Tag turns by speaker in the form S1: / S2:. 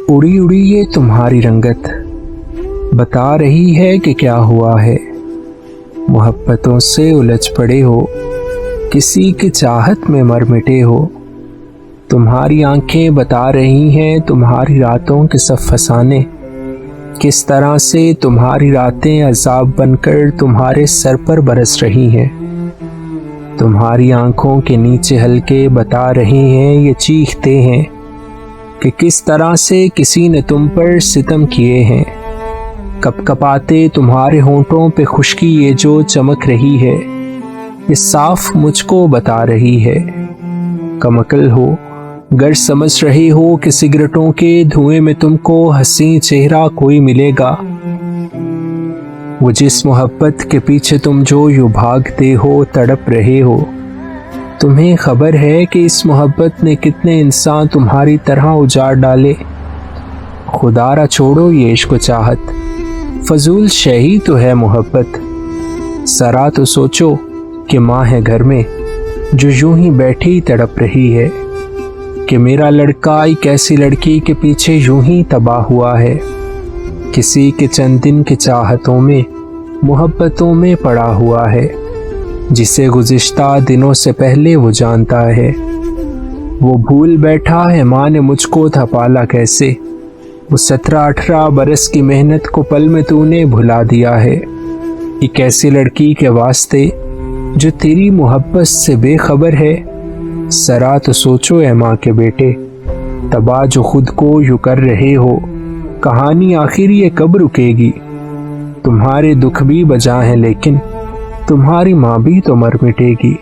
S1: اڑی اڑی یہ تمہاری رنگت بتا رہی ہے کہ کیا ہوا ہے۔ محبتوں سے الجھ پڑے ہو، کسی کی چاہت میں مر مٹے ہو۔ تمہاری آنکھیں بتا رہی ہیں تمہاری راتوں کے سب فسانے، کس طرح سے تمہاری راتیں عذاب بن کر تمہارے سر پر برس رہی ہیں۔ تمہاری آنکھوں کے نیچے ہلکے بتا رہے ہیں، یہ چیختے ہیں کہ کس طرح سے کسی نے تم پر ستم کیے ہیں۔ کپ کپاتے تمہارے ہونٹوں پہ خشکی یہ جو چمک رہی ہے، یہ صاف مجھ کو بتا رہی ہے۔ کم عقل ہو گر سمجھ رہے ہو کہ سگریٹوں کے دھوئیں میں تم کو حسین چہرہ کوئی ملے گا۔ وہ جس محبت کے پیچھے تم جو یوں بھاگتے ہو، تڑپ رہے ہو، تمہیں خبر ہے کہ اس محبت نے کتنے انسان تمہاری طرح اجاڑ ڈالے۔ خدا را چھوڑو یہ عشق و چاہت، فضول شے ہی تو ہے محبت۔ ذرا تو سوچو کہ ماں ہے گھر میں جو یوں ہی بیٹھی تڑپ رہی ہے، کہ میرا لڑکا ایک ایسی لڑکی کے پیچھے یوں ہی تباہ ہوا ہے، کسی کے چند دن کی چاہتوں میں محبتوں میں پڑا ہوا ہے، جسے گزشتہ دنوں سے پہلے وہ جانتا ہے۔ وہ بھول بیٹھا ہے ماں نے مجھ کو تھا پالا کیسے، وہ 17-18 برس کی محنت کو پل میں تو نے بھلا دیا ہے، ایک ایسی لڑکی کے واسطے جو تیری محبت سے بے خبر ہے۔ ذرا تو سوچو اے ماں کے بیٹے، تباہ جو خود کو یوں کر رہے ہو، کہانی آخر یہ کب رکے گی؟ تمہارے دکھ بھی بجا ہیں لیکن تمہاری ماں بھی تو مر مٹے گی۔